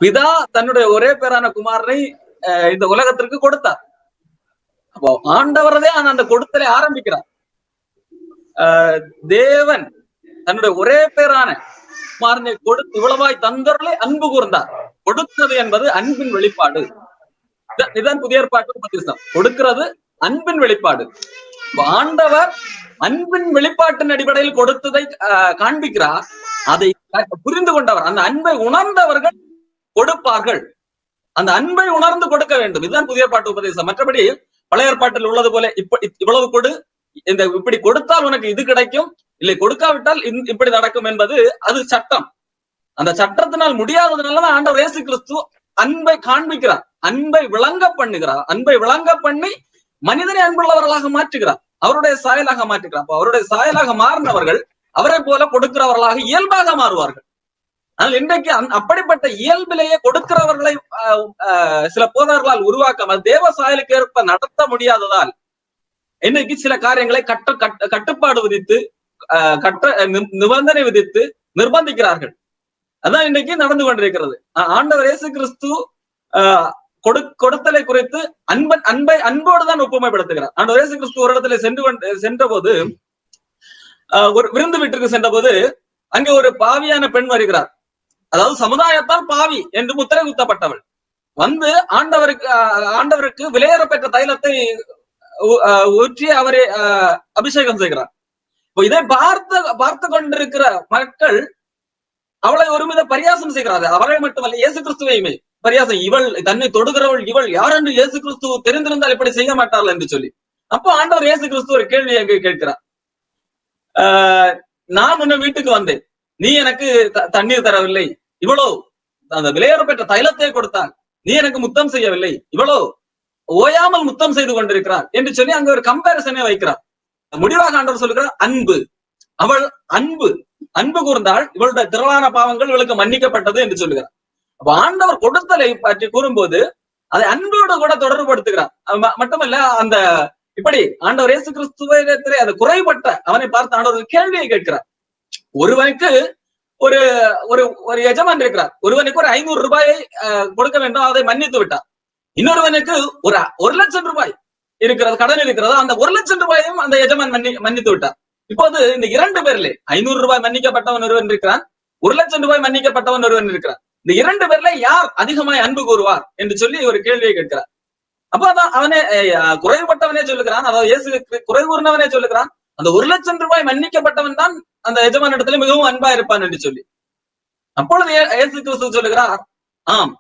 பிதா தன்னுடைய ஒரே பேரான குமாரனை இந்த உலகத்திற்கு கொடுத்தார். அப்போ ஆண்டவரதே அந்த கொடுத்தலை ஆரம்பிக்கிறார். தேவன் தன்னுடைய ஒரே பேரான குமாரனை கொடுத்து இவ்வளவாய் தந்தவர்களை அன்பு கூர்ந்தார். கொடுத்தது என்பது அன்பின் வெளிப்பாடு. இதுதான் புதிய ஏற்பாட்டு உபதேசம். கொடுக்கிறது அன்பின் வெளிப்பாடு. ஆண்டவர் அன்பின் வெளிப்பாட்டின் அடிப்படையில் கொடுத்ததை காண்பிக்கிறார். அதை புரிந்து கொண்டவர், அந்த அன்பை உணர்ந்தவர்கள் கொடுப்பார்கள். அந்த அன்பை உணர்ந்து கொடுக்க வேண்டும். இதுதான் புதிய ஏற்பாட்டு உபதேசம். மற்றபடி பழைய ஏற்பாட்டில் உள்ளது போல இவ்வளவு கொடு, இந்த இப்படி கொடுத்தால் உனக்கு இது கிடைக்கும், இல்லை கொடுக்காவிட்டால் இப்படி நடக்கும் என்பது அது சட்டம். அந்த சட்டத்தினால் முடியாததுனாலதான் ஆண்டவர் இயேசு கிறிஸ்து அன்பை காண்பிக்கிறார், அன்பை விளங்க பண்ணுகிறார். அன்பை விளங்க பண்ணி மனிதனை அன்புள்ளவர்களாக மாற்றுகிறார், அவருடைய சாயலாக மாற்றுகிறார். அப்போ அவருடைய சாயலாக மாறினவர்கள் அவரை போல கொடுக்கிறவர்களாக இயல்பாக மாறுவார்கள். ஆனால் இன்றைக்கு அப்படிப்பட்ட இயல்பிலேயே கொடுக்கிறவர்களை சில போதவர்களால் உருவாக்க தேவ சாயலுக்கு ஏற்ப நடத்த முடியாததால் இன்னைக்கு சில காரியங்களை கட்டுப்பாடு விதித்து நிபந்தனை விதித்து நிர்பந்திக்கிறார்கள். அதான் இன்னைக்கு நடந்து கொண்டிருக்கிறது. ஆண்டவர் இயேசு கிறிஸ்து கொடுத்தலை குறித்து அன்போடு தான் ஒப்புமைப்படுத்துகிறார். ஆண்டவர் இயேசு கிறிஸ்து ஒரு இடத்துல சென்ற போது, ஒரு விருந்து வீட்டிற்கு சென்ற போது, அங்கே ஒரு பாவியான பெண் வருகிறார். அதாவது சமுதாயத்தால் பாவி என்று முத்திரை குத்தப்பட்டவள் வந்து ஆண்டவருக்கு விலையேற பெற்ற தைலத்தை ஊற்றி அவரை அபிஷேகம் செய்கிறார். இப்போ இதை பார்த்து கொண்டிருக்கிற மக்கள் அவளை ஒருமித பரியாசம் செய்கிறார்கள். அவரை மட்டுமல்ல, இயேசு கிறிஸ்துவையுமே பரியாசம். இவள் தன்னை தொடுகிறவள் இவள் யார் என்று இயேசு கிறிஸ்து தெரிந்திருந்தால் இப்படி செய்ய மாட்டார்கள் என்று சொல்லி. அப்போ ஆண்டவர் இயேசு கிறிஸ்து ஒரு கேள்வியை கேட்கிறார். நான் உன்னை வீட்டுக்கு வந்தேன், நீ எனக்கு தண்ணீர் தரவில்லை, இவ்வளோ அந்த விலையேற பெற்ற தைலத்தை கொடுத்தால் நீ எனக்கு முத்தம் செய்யவில்லை, இவ்வளோ ஓயாமல் முத்தம் செய்து கொண்டிருக்கிறார் என்று சொல்லி அங்க ஒரு கம்பேரிசனை வைக்கிறார். முடிவாக ஆண்டவர் சொல்லுகிறார், அன்பு. அவள் அன்பு கூர்ந்தால் இவளுடைய திரளான பாவங்கள் இவளுக்கு மன்னிக்கப்பட்டது என்று சொல்லுகிறார். அப்ப ஆண்டவர் கொடுத்தலை பற்றி கூறும்போது அதை அன்போடு கூட தொடர்புபடுத்துகிறார். மட்டுமல்ல, அந்த இப்படி ஆண்டவர் இயேசு கிறிஸ்துவிடத்திலே அது குறைபட்ட அவனை பார்த்து ஆண்டவர் கேள்வியை கேட்கிறார். ஒருவனுக்கு ஒரு ஒரு எஜமான் இருக்கிறார். ஒருவனுக்கு ஒரு 500 ரூபாயை கொடுக்க வேண்டும், அதை மன்னித்து விட்டார். இன்னொருவனுக்கு ஒரு 1,00,000 ரூபாய் இருக்கிறது, கடன் இருக்கிறது. அந்த 1,00,000 ரூபாயையும் அந்த எஜமான் மன்னித்து விட்டார். இப்போது இந்த 2 பேர்ல 500 ரூபாய் மன்னிக்கப்பட்டவன் ஒருவன் இருக்கிறான், 1,00,000 ரூபாய் மன்னிக்கப்பட்டவன் ஒருவன் இருக்கிறான். இந்த 2 பேர்ல யார் அதிகமாய் அன்பு கூறுவார் என்று சொல்லி ஒரு கேள்வியை கேட்கிறார். அப்பதான் அவனே குறைவுபட்டவனே சொல்லுகிறான், அதாவது இயேசு குறை கூறினவனே சொல்லுகிறான், அந்த 1,00,000 ரூபாய் மன்னிக்கப்பட்டவன் தான் அந்த எஜமான இடத்துல மிகவும் அன்பா இருப்பான் என்று சொல்லி. அப்பொழுது இயேசு கிறிஸ்து சொல்லுகிறார், ஆம்,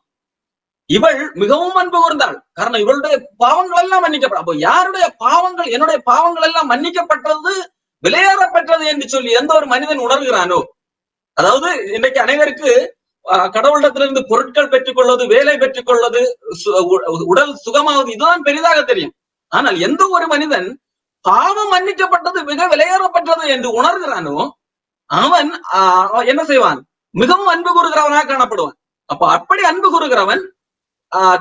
இவள் மிகவும் அன்பு கூர்ந்தாள், காரணம் இவளுடைய பாவங்கள் எல்லாம் மன்னிக்கப்படும். அப்போ யாருடைய பாவங்கள், என்னுடைய பாவங்கள் எல்லாம் மன்னிக்கப்பட்டது, விலையேற பெற்றது என்று சொல்லி எந்த ஒரு மனிதன் உணர்கிறானோ, அதாவது இன்றைக்கு அனைவருக்கு கடவுளிடத்திலிருந்து பொருட்கள் பெற்றுக் கொள்வது, வேலை பெற்றுக் கொள்வது, உடல் சுகமாவது, இதுதான் பெரிதாக தெரியும். ஆனால் எந்த ஒரு மனிதன் பாவம் மன்னிக்கப்பட்டது, மிக விலையேறப்பட்டது என்று உணர்கிறானோ அவன் என்ன செய்வான்? மிகவும் அன்பு கூறுகிறவனாக காணப்படுவான். அப்ப அப்படி அன்பு கூறுகிறவன்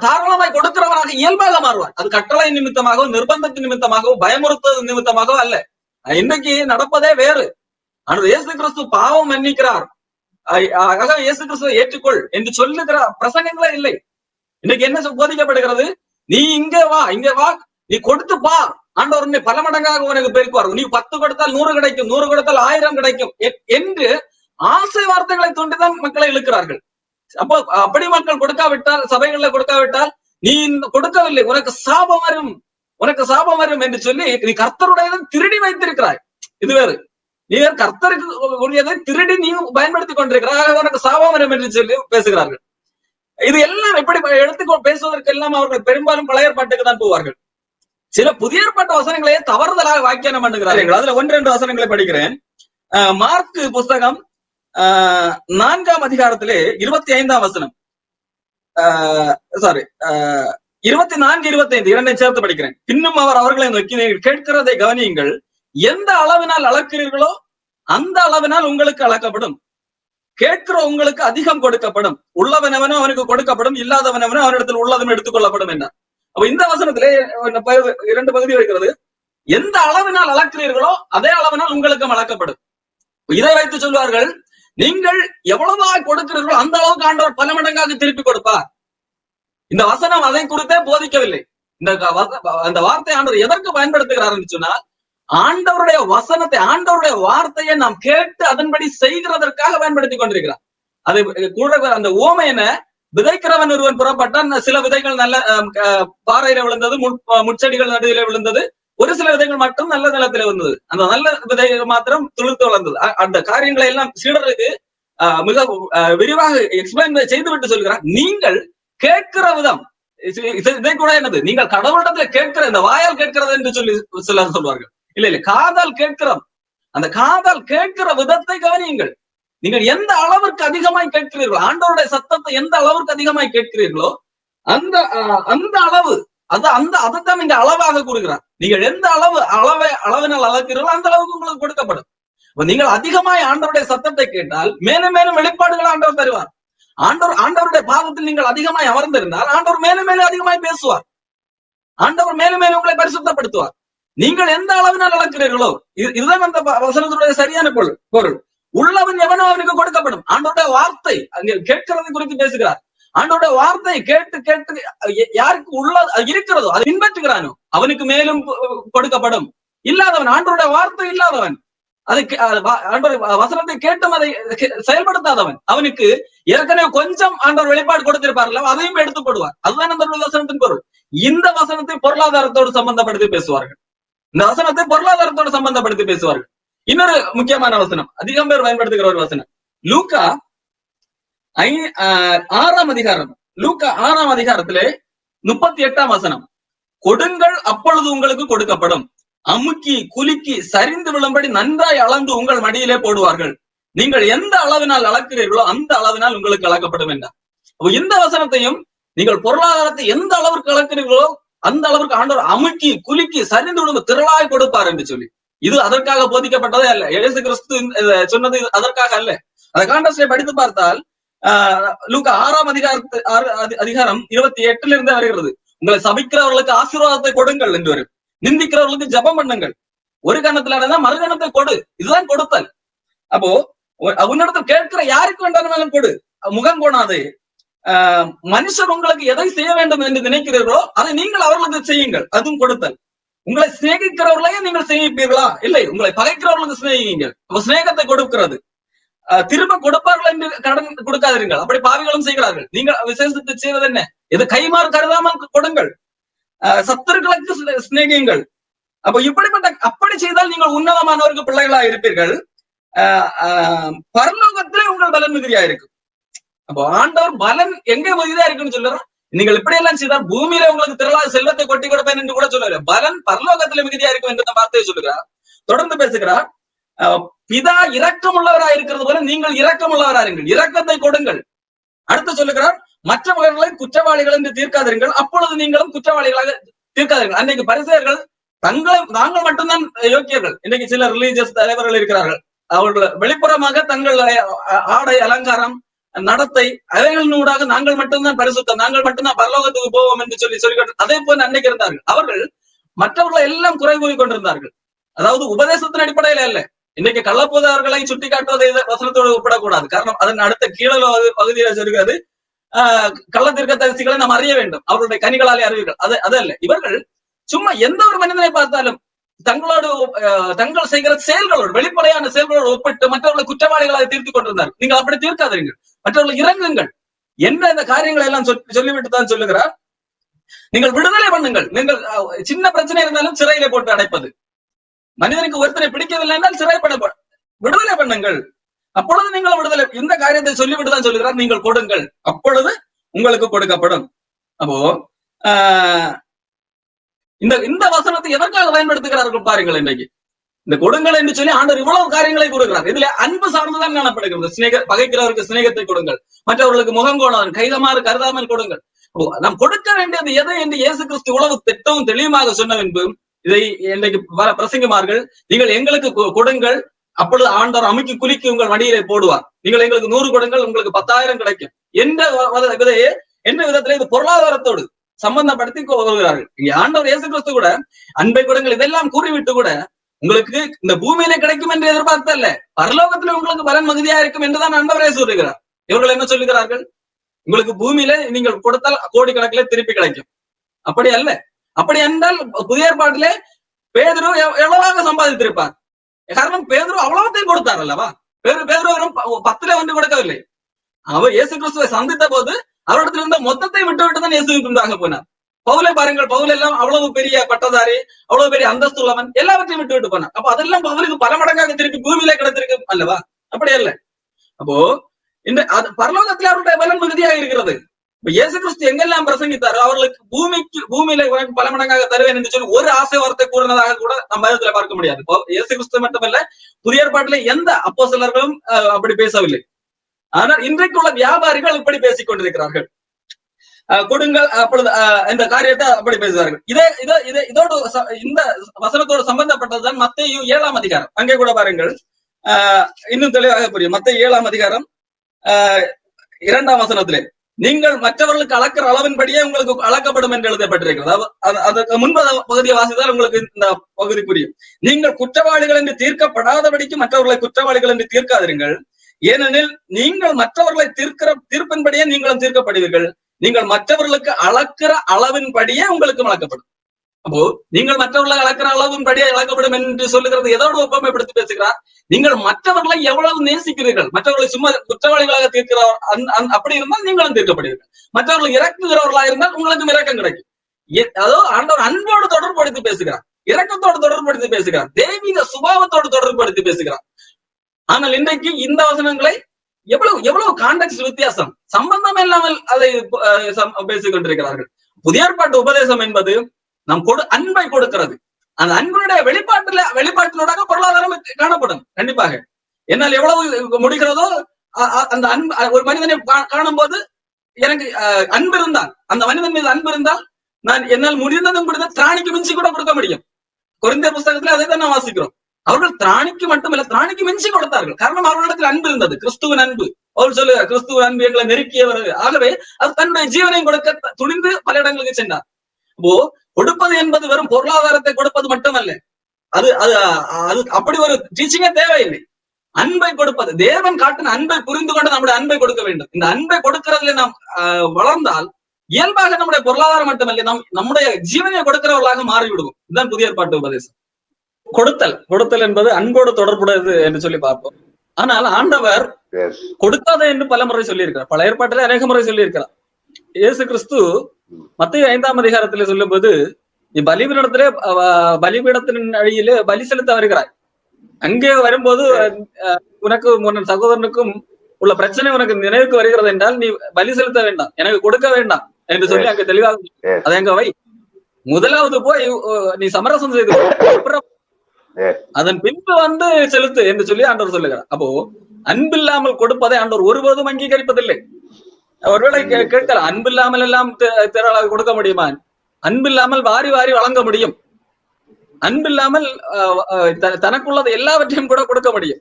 தாராளமாய் கொடுக்கிறவனாக இயல்பாக மாறுவான். அது கட்டளை நிமித்தமாகவோ, நிர்பந்தத்தின் நிமித்தமாகவோ, பயமுறுத்துவது நிமித்தமாகவோ அல்ல. இன்னைக்கு நடப்பதே வேறு. ஆனால் இயேசு கிறிஸ்து பாவம் மன்னிக்கிறார், இயேசு கிறிஸ்துவை ஏற்றுக்கொள் என்று சொல்லுகிற பிரசங்கங்களே இல்லை. இன்னைக்கு என்ன போதிக்கப்படுகிறது? நீ இங்கே வா, நீ கொடுத்து பார், ஆண்டவர் உன்னை பல மடங்காக உனக்கு பெருக்குவார், நீ 10 கொடுத்தால் 100 கிடைக்கும், 100 கொடுத்தால் 1000 கிடைக்கும் என்று ஆசை வார்த்தைகளை தோண்டிதான் மக்களை இழுக்கிறார்கள். அப்போ அப்படி மக்கள் கொடுக்காவிட்டால், சபைகளில் கொடுக்காவிட்டால், நீ கொடுக்கவில்லை, உனக்கு சாபம் வரும் என்று சொல்லி நீ கர்த்தருடையதை திருடி வைத்திருக்கிறாய். இது வேறு. நீ கர்த்தருக்கு உரியதை திருடி நீ பயன்படுத்தி கொண்டிருக்கிறாய், உனக்கு சாபம் வரும் என்று சொல்லி பேசுகிறார்கள். இது எல்லாம் எப்படி எடுத்து பேசுவதற்கு எல்லாம் அவர்கள் பெரும்பாலும் பழைய ஏற்பாட்டுக்கு தான் போவார்கள். சில புதிய ஏற்பாட்டு வசனங்களையே தவறுதலாக வியாக்கியானம் பண்ணுகிறார்கள். அதுல 1-2 வசனங்களை படிக்கிறேன். மார்க் புஸ்தகம் 4ஆம் அதிகாரத்திலே 25ஆம் வசனம், 24-25 இரண்டையும் சேர்த்து படிக்கிறேன். இன்னும் அவர் அவர்களை நோக்கி, கேட்கிறதை கவனியுங்கள், எந்த அளவினால் அளக்கிறீர்களோ அந்த அளவினால் உங்களுக்கு அளக்கப்படும், கேட்கிற உங்களுக்கு அதிகம் கொடுக்கப்படும், உள்ளவனவனோ அவனுக்கு கொடுக்கப்படும், இல்லாதவனவனோ அவனிடத்தில் உள்ளதும் எடுத்துக் கொள்ளப்படும் என்றார். அப்ப இந்த வசனத்திலே 2 பகுதி இருக்கிறது. எந்த அளவினால் அளக்கிறீர்களோ அதே அளவினால் உங்களுக்கும் அளக்கப்படும். இதை வைத்து சொல்வார்கள், நீங்கள் எவ்வளவா கொடுக்கிறீர்களோ அந்த அளவுக்கு ஆண்டவர் பல மடங்காக திருப்பி கொடுப்பார். இந்த வசனம் அதை குறித்தே போதிக்கவில்லை. இந்த வார்த்தை ஆண்டவர் எதற்கு பயன்படுத்துகிறார் சொன்னால், ஆண்டவருடைய வசனத்தை, ஆண்டவருடைய வார்த்தையை நாம் கேட்டு அதன்படி செய்கிறதற்காக பயன்படுத்தி கொண்டிருக்கிறார். அது கூட அந்த ஓமையன விதைக்கிறவன் ஒருவன் புறப்பட்டான். சில விதைகள் நல்ல பாறையில விழுந்தது, முட்செடிகள் நடுவில விழுந்தது. ஒரு சில விதைகள் மட்டும் நல்ல நிலத்தில விழுந்தது. அந்த நல்ல விதைகள் மாத்திரம் துளிர்த்து வளர்ந்தது. அந்த காரியங்களை எல்லாம் சீடருக்கு மிக விரிவாக எக்ஸ்பிளைன் செய்துவிட்டு சொல்கிறார். நீங்கள் கேட்கிற விதம் இதை கூட என்னது, நீங்கள் கடவுளிடத்துல கேட்கிற, இந்த வாயால் கேட்கிறது என்று சொல்லி சிலர் சொல்வார்கள். இல்ல காதால் கேட்கிறோம். அந்த காதால் கேட்கிற விதத்தை கவனியுங்கள். நீங்கள் எந்த அளவிற்கு அதிகமாய் கேட்கிறீர்களோ, ஆண்டவருடைய சத்தத்தை எந்த அளவிற்கு அதிகமாய் கேட்கிறீர்களோ அந்த அளவு அதைத்தான் நீங்க அளவாக கூறுகிறார். நீங்கள் எந்த அளவினால் அளக்கிறீர்களோ அந்த அளவுக்கு உங்களுக்கு கொடுக்கப்படும். நீங்கள் அதிகமாய் ஆண்டவருடைய சத்தத்தை கேட்டால் மேலும் மேலும் வெளிப்பாடுகள் ஆண்டவர் தருவார். ஆண்டவருடைய பாதத்தில் நீங்கள் அதிகமாய் அமர்ந்திருந்தால் ஆண்டவர் மேலும் மேலும் அதிகமாய் பேசுவார். ஆண்டவர் மேலும் மேலும் உங்களை பரிசுத்தப்படுத்துவார். நீங்கள் எந்த அளவினால் அளக்கிறீர்களோ, இதுதான் அந்த வசனத்துடைய சரியான பொருள். உள்ளவன் எவனோ அவனுக்கு கொடுக்கப்படும். ஆண்டவருடைய வார்த்தை அங்கே கேட்கிறது குறித்து பேசுகிறார். ஆண்டவருடைய வார்த்தை கேட்டு கேட்டு யாருக்கு உள்ள இருக்கிறதோ அதை பின்பற்றுகிறானோ அவனுக்கு மேலும் கொடுக்கப்படும். இல்லாதவன், ஆண்டவருடைய வார்த்தை இல்லாதவன், அதை வசனத்தை கேட்டும் அதை செயல்படுத்தாதவன், அவனுக்கு ஏற்கனவே கொஞ்சம் ஆண்டவர் வெளிப்பாடு கொடுத்திருப்பார்கள், அதையும் எடுத்து போடுவார். அதுதான் அந்த வசனத்தின் பொருள். இந்த வசனத்தை பொருளாதாரத்தோடு சம்பந்தப்படுத்தி பேசுவார்கள். இந்த வசனத்தை பொருளாதாரத்தோடு சம்பந்தப்படுத்தி பேசுவார்கள். இன்னொரு முக்கியமான வசனம், அதிகம் பேர் பயன்படுத்துகிற ஒரு வசனம், லூக்கா 6ஆம் அதிகாரம். லூக்கா 6ஆம் அதிகாரத்திலே 38ஆம் வசனம், கொடுங்கள் அப்பொழுது உங்களுக்கு கொடுக்கப்படும், அமுக்கி குலுக்கி சரிந்து விழும்படி நன்றாய் அளந்து உங்கள் மடியிலே போடுவார்கள், நீங்கள் எந்த அளவினால் அளக்கிறீர்களோ அந்த அளவினால் உங்களுக்கு அளக்கப்படும் என்றார். இந்த வசனத்தையும் நீங்கள் பொருளாதாரத்தை எந்த அளவிற்கு அளக்கிறீர்களோ அந்த அளவிற்கு ஆண்டவர் அமுக்கி குலுக்கி சரிந்து விழுந்து திரளாய் கொடுப்பார் என்று சொல்லி, இது அதற்காக போதிக்கப்பட்டதே அல்ல. இயேசு கிறிஸ்து சொன்னது அதற்காக அல்ல. அதை கான்டெக்ஸ்டை படித்து பார்த்தால் லூக்கா 6ஆம் அதிகாரம் 28 இருந்தே வருகிறது. உங்களை சபிக்கிறவர்களுக்கு ஆசீர்வாதத்தை கொடுங்கள் என்று வரும், நிந்திக்கிறவர்களுக்கு ஜெபம் பண்ணுங்கள், ஒரு கணத்துல இருந்தா மறு கணத்தை கொடு, இதுதான் கொடுத்தல். அப்போ உன்னிடத்தில் கேட்கிற யாருக்கு வேண்டாம் கொடு, முகம் கோணாது. மனுஷர் உங்களுக்கு எதை செய்ய வேண்டும் என்று நினைக்கிறீர்களோ அதை நீங்கள் அவர்களுக்கு செய்யுங்கள், அதுவும் கொடுத்தல். உங்களை சிநேகிக்கிறவர்களையும் நீங்கள் சிநேகிப்பீர்களா? இல்லை, உங்களை பகைக்கிறவர்களுக்கு சிநேகிங்கள். சிநேகத்தை கொடுக்கிறது. திரும்ப கொடுப்பார்கள் என்று கடன் கொடுக்காதீர்கள், அப்படி பாவிகளும் செய்கிறார்கள். நீங்கள் விசேஷத்தை செய்வது என்ன? எது கைமாறு கருதாமல் கொடுங்கள், சத்துருக்களுக்கு சிநேகியுங்கள். அப்ப அப்படி செய்தால் நீங்கள் உன்னதமானவருக்கு பிள்ளைகளா இருப்பீர்கள், பரலோகத்திலே உங்கள் பலன் மிகுதியா இருக்கும். அப்போ ஆண்டவர் பலன் எங்க மிகுதியா இருக்குன்னு சொல்லுறோம். நீங்கள் இப்படி எல்லாம் செய்தால் பூமியில உங்களுக்கு திரளாக செல்வத்தை கொட்டி கொடுப்பேன் என்று கூட சொல்லுவார். பலன் பரலோகத்திலே மிகுதியா இருக்கும் என்று வார்த்தையை சொல்லுகிறார். தொடர்ந்து பேசுகிறார், பிதா இரக்கம் உள்ளவராக இருக்கிறது போல நீங்கள் இரக்கம் உள்ளவராக இருங்கள், இரக்கத்தை கொடுங்கள். அடுத்து சொல்லுகிறார், மற்றவர்களை குற்றவாளிகள் என்று தீர்க்காதீர்கள், அப்பொழுது நீங்களும் குற்றவாளிகளாக தீர்க்காதீர்கள். அன்னைக்கு பரிசேயர்கள் நாங்கள் மட்டும்தான் யோக்கியர்கள். இன்னைக்கு சில ரிலீஜியஸ் தலைவர்கள் இருக்கிறார்கள், அவர்கள் வெளிப்புறமாக தங்கள் ஆடை அலங்காரம் நடத்தை அவைகளினூடாக நாங்கள் மட்டும்தான் பரிசுத்தம், நாங்கள் மட்டும்தான் பரலோகத்துக்கு போவோம் என்று சொல்லி அதே போல அன்னைக்கு இருந்தார்கள். அவர்கள் மற்றவர்களை எல்லாம் குறை கூறி கொண்டிருந்தார்கள். அதாவது உபதேசத்தின் அடிப்படையில அல்ல. இன்னைக்கு கள்ளப்போதவர்களை சுட்டி காட்டுவதை வசனத்தோடு ஒப்பிடக்கூடாது. காரணம் அதன் அடுத்த கீழ பகுதியில சொல்கிறது, கள்ளத்திற்க தரிசிகளை நாம் அறிய வேண்டும், அவர்களுடைய கனிகளாலே அறிவீர்கள். அது அல்ல. இவர்கள் சும்மா எந்த ஒரு மனிதனை பார்த்தாலும் தங்கள் செய்கிற செயல்களோடு, வெளிப்படையான செயல்களோடு ஒப்பிட்டு மற்றவர்களை குற்றவாளிகளாக தீர்த்து கொண்டிருந்தார். நீங்கள் அப்படி தீர்க்காதீர்கள், மற்றவர்கள் இறங்குங்கள் என்ற இந்த காரியங்களை எல்லாம் சொல்லிவிட்டு தான் சொல்லுகிறார், நீங்கள் விடுதலை பண்ணுங்கள். நீங்கள் சின்ன பிரச்சனை இருந்தாலும் சிறையில போட்டு அடைப்பது, மனிதனுக்கு ஒருத்தரை பிடிக்கவில்லை என்றால் சிறைப்பட விடுதலை பண்ணுங்கள், அப்பொழுது நீங்கள் விடுதலை. இந்த காரியத்தை சொல்லிவிட்டு தான் சொல்லுகிறார், நீங்கள் கொடுங்கள் அப்பொழுது உங்களுக்கு கொடுக்கப்படும். அப்போ இந்த வசனத்தை எதற்காக பயன்படுத்துகிறார்கள் பாருங்கள். இன்றைக்கு இந்த கொடுங்கள் என்று சொல்லி ஆண்டவர் இவ்வளவு காரியங்களை கொடுக்கிறார். இதுல அன்பு சார்ந்துதான் காணப்படுகிறது. பகைக்கிறவருக்கு சிநேகத்தை கொடுங்கள், மற்றவர்களுக்கு முகம் கோணாதன், கைதமாறு கருதாமல் கொடுங்கள். நாம் கொடுக்க வேண்டியது எதை என்று இயேசு கிறிஸ்து இவ்வளவு திட்டமும் தெளிவாக சொன்ன பின்பும் இதை இன்றைக்கு பிரசங்கமார்கள், நீங்கள் எங்களுக்கு கொடுங்கள், அப்பொழுது ஆண்டவர் அமுக்கி குலுக்கி உங்கள் மடியிலே போடுவார், நீங்கள் எங்களுக்கு 100 கொடுங்கள், உங்களுக்கு 10,000 கிடைக்கும் என்ற விதத்திலே இது பொருளாதாரத்தோடு சம்பந்தப்படுத்தி வருகிறார்கள். இங்க ஆண்டவர் இயேசு கிறிஸ்து கூட அன்பை கொடுங்கள் இதெல்லாம் கூறிவிட்டு கூட உங்களுக்கு இந்த பூமியில கிடைக்கும் என்று எதிர்பார்த்தல்ல, பரலோகத்துல உங்களுக்கு பலன் மிகுதியா இருக்கும் என்றுதான் ஆண்டவரே சொல்லுகிறார். இவர்கள் என்ன சொல்லுகிறார்கள்? உங்களுக்கு பூமியில நீங்கள் கொடுத்தால் கோடிக்கணக்கில் திருப்பி கிடைக்கும். அப்படி அல்ல. அப்படி என்றால் புதிய ஏற்பாட்டிலே பேதுரு எவ்வளவாக சம்பாதித்திருப்பார். காரணம் பேதுரு அவ்வளவத்தையும் கொடுத்தார் அல்லவா. பேதுரு வெறும் 10 ஒன்று கொடுக்கவில்லை. அவர் இயேசு கிறிஸ்துவை சந்தித்த போது அவரிடத்தில் இருந்த மொத்தத்தை விட்டு தான் இயேசுவின் பின்பாக போனார். பவுலை பாருங்கள், பவுல் எல்லாம் அவ்வளவு பெரிய பட்டதாரி, அவ்வளவு பெரிய அந்தஸ்து உள்ளவன், எல்லாவற்றையும் விட்டு போனார். அப்ப அதெல்லாம் பவுலுக்கு பல மடங்காக திருப்பி பூமியிலே கிடைத்திருக்கு அல்லவா. அப்படி அல்ல. அப்போ இந்த பரலோகத்தில் அவருடைய பலன் மிகுதியாக இருக்கிறது. இப்ப இயேசு கிறிஸ்து எங்கெல்லாம் பிரசங்கித்தாரோ அவர்களுக்கு பூமியில உனக்கு பல மடங்காக தருவேன் என்று சொல்லி ஒரு ஆசை வார்த்தை கூறினதாக கூட நம்ம வேதத்துல பார்க்க முடியாது. இயேசு கிறிஸ்து மட்டுமல்ல, புதிய ஏற்பாட்டிலே எந்த அப்போஸ்தலர்களும் அப்படி பேசவில்லை. ஆனால் இன்றைக்குள்ள வியாபாரிகள் இப்படி பேசிக் கொண்டிருக்கிறார்கள். கொடுங்கள் அப்பொழுது இந்த காரியத்தை அப்படி பேசுவார்கள். இதோடு இந்த வசனத்தோடு சம்பந்தப்பட்டதுதான் மத்தேயு 7ஆம் அதிகாரம். அங்கே கூட பாருங்கள், இன்னும் தெளிவாக புரியும். மத்தேயு 7ஆம் அதிகாரம் 2ஆம் வசனத்திலே, நீங்கள் மற்றவர்களுக்கு அளக்கிற அளவின்படியே உங்களுக்கு அளக்கப்படும் என்று எழுதப்பட்டிருக்கிறது. அதற்கு முன்பது பகுதியை வாசித்தால் உங்களுக்கு இந்த பகுதி புரியும். நீங்கள் குற்றவாளிகள் என்று தீர்க்கப்படாதபடிக்கு மற்றவர்களை குற்றவாளிகள் என்று தீர்க்காதிருங்கள். ஏனெனில் நீங்கள் மற்றவர்களை தீர்ப்பின்படியே நீங்களும் தீர்க்கப்படுவீர்கள். நீங்கள் மற்றவர்களுக்கு அளக்கிற அளவின்படியே உங்களுக்கு அளக்கப்படும். அப்போ நீங்கள் மற்றவர்களை அளக்கிற அளவின்படியே அளக்கப்படும் என்று சொல்லுகிறது எதோடு ஒப்புமைப்படுத்தி பேசுகிறார்? நீங்கள் மற்றவர்களை எவ்வளவு நேசிக்கிறீர்கள், மற்றவர்களை சும்மா குற்றவாளிகளாக தீர்க்கிறவர் அப்படி இருந்தால் நீங்களும் தீர்க்கப்படுவீர்கள். மற்றவர்களை இறக்குகிறவர்களாக இருந்தால் உங்களுக்கும் இரக்கம் கிடைக்கும். அதோ ஆண்டவர் அன்போடு தொடர்புபடுத்தி பேசுகிறார், இரக்கத்தோடு தொடர்புபடுத்தி பேசுகிறார், தெய்வீக சுபாவத்தோடு தொடர்புபடுத்தி பேசுகிறார். ஆனால் இன்றைக்கு இந்த வசனங்களை எவ்வளவு கான்டெக்ஸ்ட் வித்தியாசம், சம்பந்தம் இல்லாமல் அதை பேசிக் கொண்டிருக்கிறார்கள். புதிய ஏற்பாட்டு உபதேசம் என்பது நாம் அன்பை கொடுக்கிறது. அந்த அன்பினுடைய வெளிப்பாட்டினோட பொருளாதாரம் காணப்படும் கண்டிப்பாக. என்னால் எவ்வளவு முடிகிறதோ அந்த அன்பு, ஒரு மனிதனை காணும் போது எனக்கு அன்பு இருந்தால், அந்த மனிதன் மீது அன்பு இருந்தால் நான் என்னால் முடிந்ததும் திராணிக்கு மிஞ்சி கூட கொடுக்க முடியும். கொரிந்தியர் புஸ்தகத்துல அதை தான் நான் வாசிக்கிறோம். அவர்கள் திராணிக்கு மட்டுமல்ல, திராணிக்கு மிஞ்சி கொடுத்தார்கள். காரணம் அவர்களிடத்தில் அன்பு இருந்தது, கிறிஸ்துவின் அன்பு. அவர் சொல்லுவார், கிறிஸ்துவின் அன்பு எங்களை நெருக்கியவர். ஆகவே அது தன்னுடைய ஜீவனையும் கொடுக்க துணிந்து பல இடங்களுக்கு சென்றார். அப்போ கொடுப்பது என்பது வெறும் பொருளாதாரத்தை கொடுப்பது மட்டுமல்ல, அது அது அப்படி ஒரு டீச்சிங்கே தேவையில்லை. அன்பை கொடுப்பது, தேவன் காட்டின அன்பை புரிந்து கொண்டு நம்முடைய அன்பை கொடுக்க வேண்டும். இந்த அன்பை கொடுக்கிறதுல நாம் வளர்ந்தால் இயல்பாக நம்முடைய பொருளாதாரம் மட்டுமல்ல, நம்முடைய ஜீவனை கொடுக்கிறவர்களாக மாறிவிடுவோம். இதுதான் புதிய ஏற்பாட்டு உபதேசம். கொடுத்தல் என்பது அன்போடு தொடர்புடையது என்று சொல்லி பார்ப்போம். ஆனால் ஆண்டவர் கொடுக்காத என்று பல முறை சொல்லியிருக்கிறார். பல ஏற்பாட்டிலே அநேக முறை சொல்லியிருக்கிறார். இயேசு கிறிஸ்து மத்தேயு 5ஆம் அதிகாரத்திலே சொல்லும்போது, நீ பலிபீடத்தின் அழியிலே பலி செலுத்த வருகிறாய். அங்கே வரும்போது உனக்கு உன் சகோதரனுக்கும் உள்ள பிரச்சனை உனக்கு நினைவுக்கு வருகிறது என்றால் நீ பலி செலுத்த வேண்டாம், எனக்கு கொடுக்க வேண்டாம் என்று சொல்லி அங்க தெளிவாக அதை எங்க வை. முதலாவது போய் நீ சமரசம் செய்து அதன் பின்பு செலுத்து என்று சொல்லி ஆண்டவர் சொல்லுகிறார். அப்போ அன்பில்லாமல் கொடுப்பதை ஆண்டவர் ஒருபோதும் அங்கீகரிப்பதில்லை. ஒருவேளை கேட்கலாம், அன்பில்லாமல் எல்லாம் திரளாக கொடுக்க முடியுமா? அன்பில்லாமல் வாரி வாரி வழங்க முடியும். அன்பில்லாமல் தனக்குள்ளது எல்லாவற்றையும் கூட கொடுக்க முடியும்.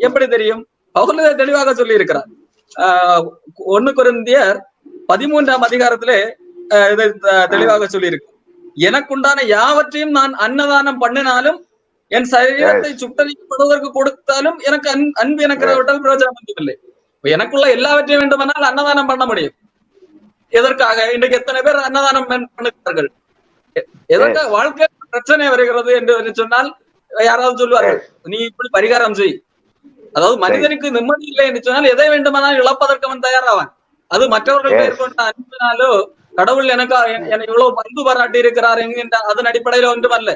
எப்படி தெரியும்? பவுல் தெளிவாக சொல்லி இருக்கிறார். 1 கொரிந்தியர் 13ஆம் அதிகாரத்திலே இதை தெளிவாக சொல்லி இருக்கு. எனக்குண்டான யாவற்றையும் நான் அன்னதானம் பண்ணினாலும், என் சரீரத்தை சுட்டரிக்கப்படுவதற்கு கொடுத்தாலும் எனக்கு அன்பு எனக்கு பிரயோஜனம் இல்லை. எனக்குள்ள எல்லாவற்றையும் வேண்டுமானால் அன்னதானம் பண்ண முடியும். எதற்காக? இன்றைக்கு எத்தனை பேர் அன்னதானம் பண்ணுகிறார்கள்? எதற்காக? வாழ்க்கை பிரச்சனை வருகிறது என்று சொன்னால் யாராவது சொல்லுவார்கள், நீ இப்படி பரிகாரம் செய். அதாவது மனிதனுக்கு நிம்மதி இல்லை என்று சொன்னால் எதை வேண்டுமானால் இழப்பதற்கு அவன் தயாராவான். அது மற்றவர்கள் மேற்கொண்ட அன்பினாலோ, கடவுள் எனக்கு இவ்வளவு அன்பு பாராட்டி இருக்கிறார் என்கின்ற அதன் அடிப்படையில ஒன்றும் அல்ல.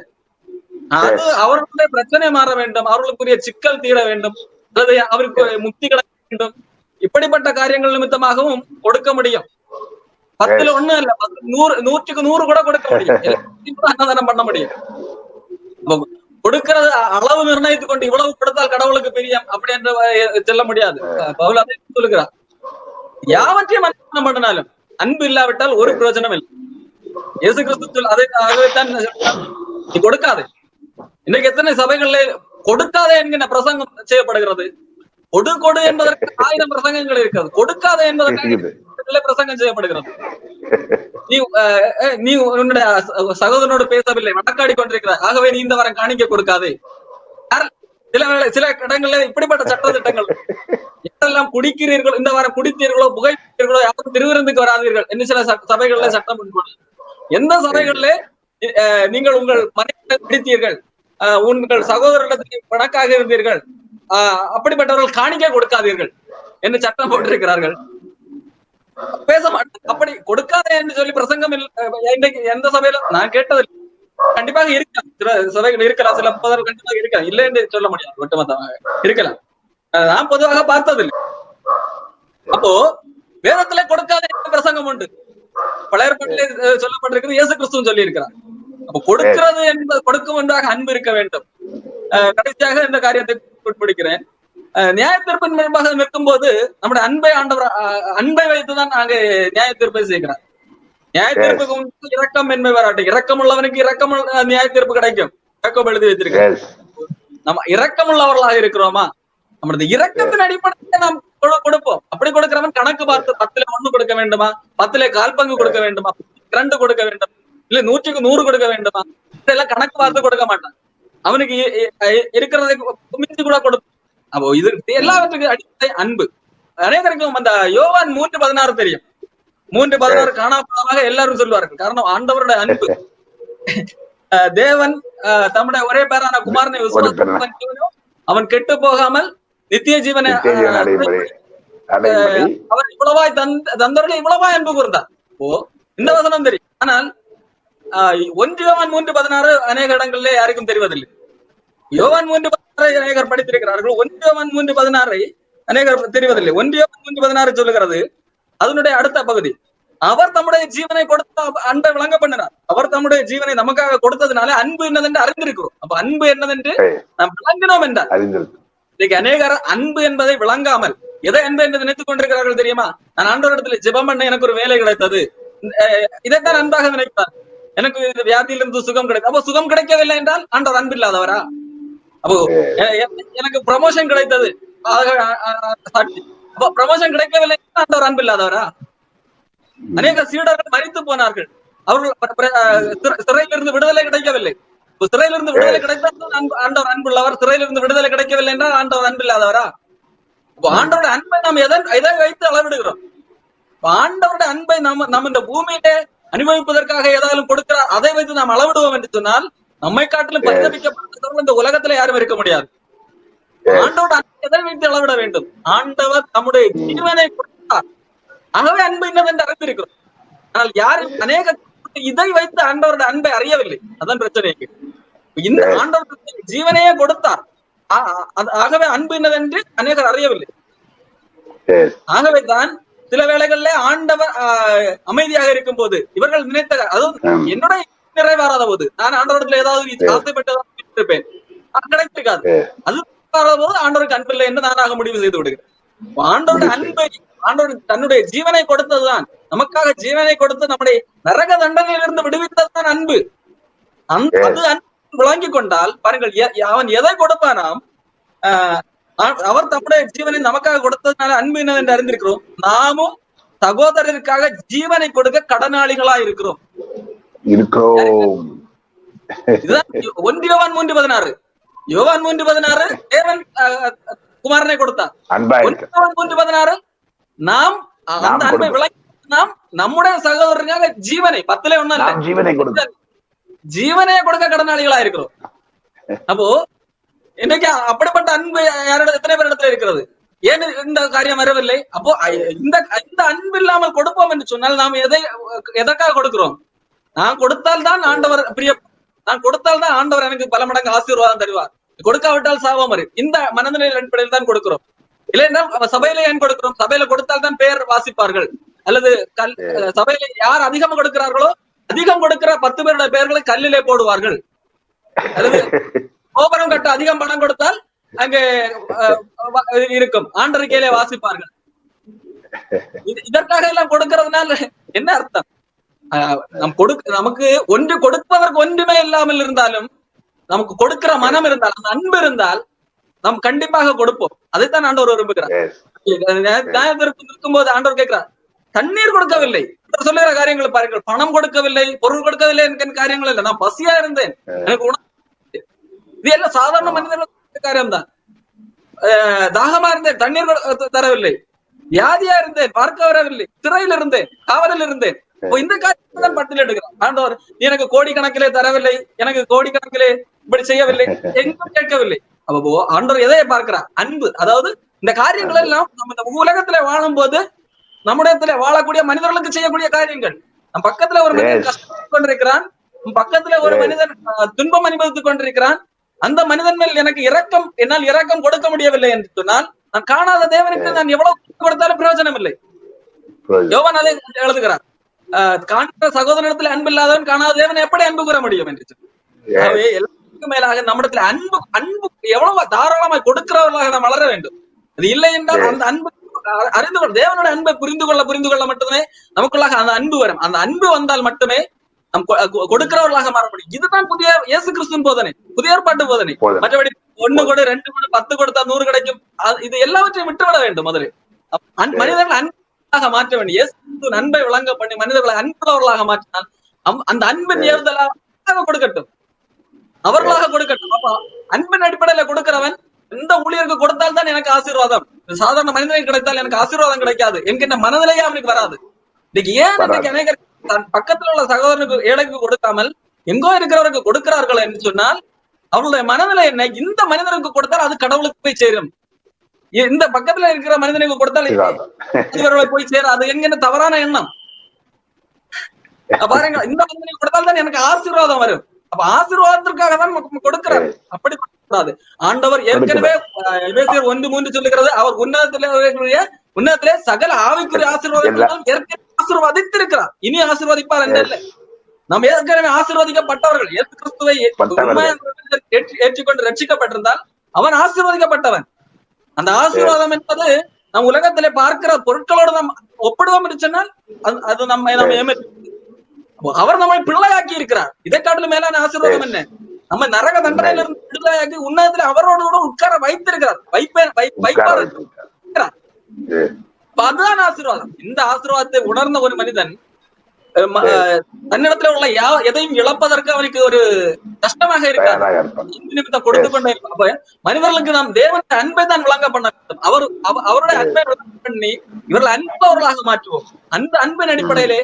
அது அவர்களுடைய பிரச்சனை மாற வேண்டும், அவர்களுக்குரிய சிக்கல் தீர வேண்டும், அல்லது அவருக்கு முக்தி கிடைக்க வேண்டும். இப்படிப்பட்ட காரியங்கள் நிமித்தமாகவும் கொடுக்க முடியும். 10ல் 1 இல்ல, 100க்கு 100 கூட கொடுக்க முடியும், அன்னதானம் பண்ண முடியும். கொடுக்கிற அளவு நிர்ணயித்துக் கொண்டு இவ்வளவு கொடுத்தால் கடவுளுக்கு பிரியம் அப்படி என்று சொல்ல முடியாது. பவுல் அதை சொல்லுகிறார். யாவற்றையும் அன்னதானம் பண்ணினாலும் அன்பு இல்லாவிட்டால் ஒரு பிரயோஜனம் இல்லை. இயேசு கிறிஸ்து அதைத்தான் நீ கொடுக்காதே. இன்னைக்கு எத்தனை சபைகள்ல கொடுக்காதே என்கிற பிரசங்கம் செய்யப்படுகிறது. கொடு என்பதற்கு 1000 பிரசங்கங்கள் இருக்கிறது. கொடுக்காதே என்பதற்கு பிரசங்கம் செய்யப்படுகிறது. நீ நீ உன்னுடைய சகோதரனோடு பேசவில்லை, வழக்காடி கொண்டிருக்கிறார், ஆகவே நீ இந்த வாரம் காணிக்க கொடுக்காதே. சில இடங்கள்ல இப்படிப்பட்ட சட்ட திட்டங்கள், யாரெல்லாம் குடிக்கிறீர்களோ, இந்த வாரம் குடித்தீர்களோ புகைத்தீர்களோ யாரும் திருவிருந்துக்கு வராதீர்கள் என்று சில சபைகள்ல சட்டம் கொண்டு போனாங்க. எந்த சபைகள்ல நீங்கள் உங்கள் மனைவியை பிடித்தீர்கள், உங்கள் சகோதரர்களுக்கு வழக்காக இருந்தீர்கள், அப்படிப்பட்டவர்கள் காணிக்க கொடுக்காதீர்கள் என்று சட்டம் போட்டிருக்கிறார்கள். பேச மாட்டேன். அப்படி கொடுக்காதே என்று சொல்லி பிரசங்கம் இன்றைக்கு எந்த சபையில நான் கேட்டதில்லை. கண்டிப்பாக இருக்கலாம், சில சபைகள் இருக்கலாம், சில போதர்கள் கண்டிப்பாக இருக்கலாம், இல்லை என்று சொல்ல முடியாது, ஒட்டுமொத்தமாக இருக்கலாம். நான் பொதுவாக பார்த்ததில்லை. அப்போ வேதத்திலே கொடுக்காதே பிரசங்கம் உண்டு, பழைய ஏற்பாட்டிலே சொல்லப்பட்டிருக்கிறது, இயேசு கிறிஸ்துவும் சொல்லி இருக்கிறார். அப்ப கொடுக்கிறது என்பது கொடுக்கும் ஒன்றாக அன்பு இருக்க வேண்டும். கடைசியாக இந்த காரியத்தை உட்படுகிறேன். நியாய தீர்ப்பின் முன்பாக நிற்கும் போது நம்முடைய அன்பை ஆண்டவர் அன்பை வைத்துதான் நாங்க நியாய தீர்ப்பை செய்கிறோம். நியாய தீர்ப்புக்கு இரக்கம் என்பை வராட்டும், இரக்கம் உள்ளவனுக்கு இரக்கம் நியாய தீர்ப்பு கிடைக்கும். இரக்கம் எழுதி வச்சிருக்கேன். நம்ம இரக்கம் உள்ளவர்களாக இருக்கிறோமா? நம்மளது இரக்கத்தின் அடிப்படையில் நாம் கொடுப்போம். அப்படி கொடுக்கிறவன் கணக்கு பார்த்து 10ல 1 கொடுக்க வேண்டுமா, 10ல 1/4 பங்கு கொடுக்க வேண்டுமா, 2 கொடுக்க வேண்டும், இல்ல 100க்கு 100 கொடுக்க வேண்டுமா, இதெல்லாம் கணக்கு பார்த்து கொடுக்க மாட்டான். அவனுக்கு இருக்கிறதை மிஞ்சி கூட கொடுப்பான். அப்போ இது எல்லாவற்றுக்கும் அடிப்படை அன்பு. அனைவருக்கும் அந்த யோவான் 3:16 தெரியும். 3:16 காணாமலாக எல்லாரும் சொல்வார்கள். காரணம் ஆண்டவருடைய அன்பு. தேவன் தம்முடைய ஒரே பேரான குமாரனை விசுவாசிக்கிறவனோ அவன் கெட்டு போகாமல் நித்திய ஜீவனை அவர் இவ்வளவாய் தந்தவர்களை இவ்வளவாய் அன்பு கூர்ந்தார். இந்த வசனம் தெரியும். ஆனால் 1 யோவான் 3:16 அநேக இடங்களிலே யாருக்கும் தெரிவதில்லை. யோவான் 3:16 அநேகர் படித்திருக்கிறார்கள். 1 யோவான் 3:16 அநேகர் தெரிவதில்லை. 1 யோவான் 3:16 சொல்லுகிறது, அதனுடைய அடுத்த பகுதி, அவர் தம்முடைய ஜீவனை கொடுத்த அன்பை விளங்க பண்ணினார். அவர் தம்முடைய ஜீவனை நமக்காக கொடுத்ததுனால அன்பு என்னதென்று அறிந்திருக்கிறோம். அப்ப அன்பு என்னதென்று நாம் விளங்கினோம் என்றார். இன்னைக்கு அநேகர் அன்பு என்பதை விளங்காமல் எதை அன்பு என்று நினைத்துக் கொண்டிருக்கிறார்கள் தெரியுமா? நான் ஆண்டவரிடத்துல ஜெபம் பண்ண எனக்கு ஒரு வேலை கிடைத்தது, இதைத்தான் அன்பாக நினைப்பார். எனக்கு வியாதியிலிருந்து சுகம் கிடைக்கும். அப்போ சுகம் கிடைக்கவில்லை என்றால் ஆண்டவர் அன்பு இல்லாதவரா? அப்போ எனக்கு ப்ரமோஷன் கிடைத்தது, ப்ரமோஷன் கிடைக்கவில்லை ஆண்டவர் அன்பு இல்லாதவரா? அநேக சீடர்கள் மரித்து போனார்கள், அவர்கள் சிறையிலிருந்து விடுதலை கிடைக்கவில்லை. சிறையிலிருந்து விடுதலை கிடைத்தால் ஆண்டவர் அன்புள்ளவர், சிறையிலிருந்து விடுதலை கிடைக்கவில்லை என்றால் ஆண்டவர் அன்பு இல்லாதவரா? ஆண்டவருடைய அன்பை நாம் எதை வைத்து அளவிடுகிறோம்? ஆண்டவருடைய அன்பை நம்ம இந்த பூமியிலே அனுபவிப்பதற்காக ஏதாவது கொடுக்கிறார், அதை வைத்து நாம் அளவிடுவோம் என்று சொன்னால் நம்மை காட்டிலும் பரிதபிக்கப்பட்டவர்கள் இந்த உலகத்துல யாரும் இருக்க முடியாது. ஆண்டவருடைய அன்பை எதை வைத்து அளவிட வேண்டும்? ஆண்டவர் தம்முடைய ஜீவனை கொடுத்தார், ஆகவே அன்பு என்னவென்று அறிந்திருக்கிறோம். ஆனால் யாரும் அநேக இதை வைத்து ஆண்டவருடைய அன்பை அறியவில்லை. அதான் பிரச்சனை. இந்த ஆண்டவர் ஜீவனையே கொடுத்தார், ஆகவே அன்பு என்னவென்று அநேகர் அறியவில்லை. ஆகவே தான் சில வேளைகள்ல ஆண்டவர் அமைதியாக இருக்கும் போது இவர்கள் நினைத்த, அதுவும் என்னுடைய நிறைவேறாத போது நான் ஆண்டவரத்துல ஏதாவது ஆசைப்பட்டதாக இருப்பேன், கிடைத்திருக்காது. அது போது ஆண்டவருக்கு அன்பில்லை என்று நானாக முடிவு செய்து விடுகிறேன். ஆண்டவருடைய அன்பை, ஆண்டவர் தன்னுடைய ஜீவனை கொடுத்ததுதான், நமக்காக ஜீவனை கொடுத்து நம்முடைய நரக தண்டனையிலிருந்து விடுவித்ததுதான் அன்பு. அது அன்பு விளங்கி கொண்டால் பாருங்கள், அவன் எதை கொடுப்பானாம், அவர் தம்முடைய ஜீவனை நமக்காக கொடுத்ததுனால அன்பு என்னவென்று அறிந்திருக்கிறோம். நாமும் சகோதரருக்காக ஜீவனை கொடுக்க கடனாளிகளா இருக்கிறோம். இதுதான் 1 யோவான் 3:16. யோவான் 3:16 தேவன் குமாரனை கொடுத்தார். 1 யோவான் 3:16 நாம் அந்த அன்பை விளக்கி நாம் நம்முடைய சகோதரருக்காக ஜீவனை 10ல 1 ஜீவனையே கொடுக்க கடனாளிகளா இருக்கிறோம். அப்போ இன்னைக்கு அப்படிப்பட்ட அன்பு எத்தனை பேர் இடத்துல இருக்கிறது? ஏன் இந்த காரியம் வரவில்லை? அப்போ இந்த அன்பு இல்லாமல் கொடுப்போம் என்று சொன்னால் நாம் எதற்காக கொடுக்கிறோம்? நான் கொடுத்தால் தான் ஆண்டவர் பிரிய, நான் கொடுத்தால் தான் ஆண்டவர் எனக்கு பல மடங்கு ஆசீர்வாதம் தருவார், கொடுக்காவிட்டால் சாபம் வரும். இந்த மனநிலை அடிப்படையில் தான் கொடுக்கிறோம். இல்லைன்னா சபையில ஏன் கொடுக்கிறோம்? சபையில கொடுத்தால் தான் பேர் வாசிப்பார்கள், அல்லது சபையில யார் அதிகமா கொடுக்கிறார்களோ அதிகம் கொடுக்கிற 10 பேருடைய பெயர்களை கல்லிலே போடுவார்கள், அல்லது கோபுரம் கட்ட அதிகம் பணம் கொடுத்தால் அங்கே இருக்கும், ஆண்டறிக்கையிலே வாசிப்பார்கள். இதற்காக எல்லாம் கொடுக்கிறதுனால என்ன அர்த்தம்? நமக்கு ஒன்று கொடுப்பதற்கு ஒன்றுமே இல்லாமல் இருந்தாலும் நமக்கு கொடுக்கிற மனம் இருந்தால், அந்த அன்பு இருந்தால் நாம் கண்டிப்பாக கொடுப்போம். அதைத்தான் ஆண்டவர் விரும்புகிறார். நியாயத்திற்கு நிற்கும் போது ஆண்டவர் கேட்கிறார், தண்ணீர் கொடுக்கவில்லை, சொல்லுகிற காரியங்களை பாருங்கள். பணம் கொடுக்கவில்லை, பொருள் கொடுக்கவில்லை என்கிற காரியங்கள் இல்லை. நான் பசியா இருந்தேன், எனக்கு உணவு. இது எல்லாம் சாதாரண மனிதர்கள் காரியம்தான். தாகமா இருந்தேன், தண்ணீர் தரவில்லை. வியாதியா இருந்தேன், பார்க்க வரவில்லை. சிறையில் இருந்தேன், காவலில் இருந்தேன். இந்த காரியத்தை தான் பட்டியல் எடுக்கிறான் ஆண்டவர். எனக்கு கோடிக்கணக்கிலே தரவில்லை, எனக்கு கோடிக்கணக்கிலே இப்படி செய்யவில்லை, எங்கும் கேட்கவில்லை. அப்போ ஆண்டவர் எதையை பார்க்கிறார்? அன்பு. அதாவது இந்த காரியங்கள் எல்லாம் நம்ம இந்த உலகத்துல வாழும் போது நம்முடைய வாழக்கூடிய மனிதர்களுக்கு செய்யக்கூடிய காரியங்கள். நம் பக்கத்துல ஒரு மனிதன் கஷ்டப்பட்டு கொண்டிருக்கிறான், பக்கத்துல ஒரு மனிதன் துன்பம் அனுபவித்துக் கொண்டிருக்கிறான். அந்த மனிதன் மேல் எனக்கு என்னால் இரக்கம் கொடுக்க முடியவில்லை என்று சொன்னால், நான் காணாத தேவனுக்கு நான் எவ்வளவு கொடுத்தாலும் பிரயோஜனம் இல்லை. யோவான் அதை எழுதுகிறார், காண்கிற சகோதரனிடத்துல அன்பு இல்லாதவன் காணாத தேவனை எப்படி அன்பு கூற முடியும் என்று சொல்லி. ஆகவே எல்லாருக்கும் மேலாக நம்மிடத்துல அன்பு எவ்வளவு தாராளமாய் கொடுக்கிறவர்களாக நாம் வளர வேண்டும். அது இல்லை என்றால் அந்த அன்பு அறிந்து கொள்ள, தேவனோட அன்பை புரிந்து கொள்ள மட்டுமே நமக்குள்ளாக அந்த அன்பு வரும். அந்த அன்பு வந்தால் மட்டுமே நம் கொடுக்கிறவர்களாக மாற முடியும். இதுதான் புதிய இயேசு கிறிஸ்துவின் போதனை, புதிய ஏற்பாட்டு போதனை. மற்றபடி 1 கொடு, 2 கொடு, 10 கொடுத்தா 100 கிடைக்கும், இது எல்லாவற்றையும் விட்டுவிட வேண்டும். முதலில் மனிதர்கள் அன்பாக மாற்ற வேண்டும். இயேசு அன்பை விளங்க பண்ணி மனிதர்களை அன்புள்ளவர்களாக மாற்றினால் அந்த அன்பின் ஏறுதலாக கொடுக்கட்டும், அவர்களாக கொடுக்கட்டும். அப்ப அன்பின் அடிப்படையில கொடுக்கிறவன் எந்த ஊழியருக்கு கொடுத்தால் தான் எனக்கு ஆசீர்வாதம், சாதாரண மனிதனுக்கு கிடைத்தால் எனக்கு ஆசீர்வாதம் கிடைக்காது என்கின்ற மனநிலையே அவனுக்கு வராது. இன்னைக்கு ஏன் இன்னைக்கு அநேகர் தன் பக்கத்தில் உள்ள சகோதரனுக்கு, ஏழைக்கு கொடுக்காமல் எங்கோ இருக்கிறவருக்கு கொடுக்கிறார்கள் என்று சொன்னால் அவருடைய மனநிலை என்ன? இந்த மனிதனுக்கு கொடுத்தால் அது கடவுளுக்கு போய் சேரும், இந்த பக்கத்துல இருக்கிற மனிதனுக்கு கொடுத்தால் இவர்களை போய் சேராது என்கிற தவறான எண்ணம். பாருங்க, இந்த மனிதனுக்கு கொடுத்தால் தான் எனக்கு ஆசீர்வாதம் வரும். அப்ப ஆசீர்வாதத்திற்காக தான் கொடுக்கிறார். அப்படி கூடாது. ஆண்டவர் ஏற்கனவே 1:3 சொல்லுகிறது, அவர் உன்னதத்திலே சகல ஆவிக்குரிய ஆசீர்வாதம் ஏற்கனவே ஆசீர்வதித்திருக்கிறார், இனி ஆசீர்வதிப்பார் என்று. நாம் ஏற்கனவே ஆசீர்வதிக்கப்பட்டவர்கள். இயேசு கிறிஸ்துவை ஏற்றுக்கொண்டு ரட்சிக்கப்பட்டிருந்தால் அவன் ஆசீர்வதிக்கப்பட்டவன். அந்த ஆசீர்வாதம் என்பது நம் உலகத்திலே பார்க்கிற பொருட்களோடு நாம் ஒப்பிடுவோம் என்று சொன்னால் அது நம்ம அவர் நம்மை பிள்ளையாக்கி இருக்கிறார். இதை காட்டிலும் மேலான ஆசீர்வாதம் என்ன? நம்ம நரக தண்டனையில இருந்து விடுதலையாக்கி உன்னதத்துல அவரோடு கூட உட்கார வைத்திருக்கிறார், அதுதான் ஆசீர்வாதம். இந்த ஆசீர்வாதத்தை உணர்ந்த ஒரு மனிதன் தன்னிடத்துல உள்ள எதையும் இழப்பதற்கு அவனுக்கு ஒரு கஷ்டமாக இருக்காது, கொடுத்து கொண்டே இருக்கும். அப்ப மனிதர்களுக்கு நாம் தேவனுடைய அன்பை தான் விளங்க பண்ண வேண்டும். அவருடைய அன்பை விளங்க பண்ணி இவர்கள் அன்பவர்களாக மாற்றுவோம். அந்த அன்பின் அடிப்படையிலே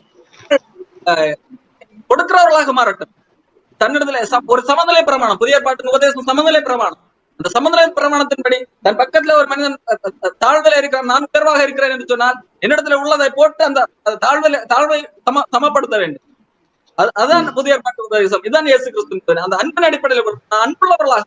கொடுக்கிறவர்களாக மாறட்டும். தன்னிடத்துல ஒரு சமநிலை பிரமாணம், புதிய ஏற்பாட்டின் உபதேசம் சமநிலை பிரமாணம். அந்த சமநிலை பிரமாணத்தின்படி தன் பக்கத்துல ஒரு மனிதன் தாழ்வுல இருக்கிறான், நான் உயர்வாக இருக்கிறேன் என்று சொன்னால் என்னிடத்துல உள்ளதை போட்டு அந்த தாழ்வை சமப்படுத்த வேண்டும். அதுதான் புதிய ஏற்பாட்டு உபதேசம். இதுதான் இயேசு கிறிஸ்து. அந்த அன்பின் அடிப்படையில் அன்புள்ளவர்களாக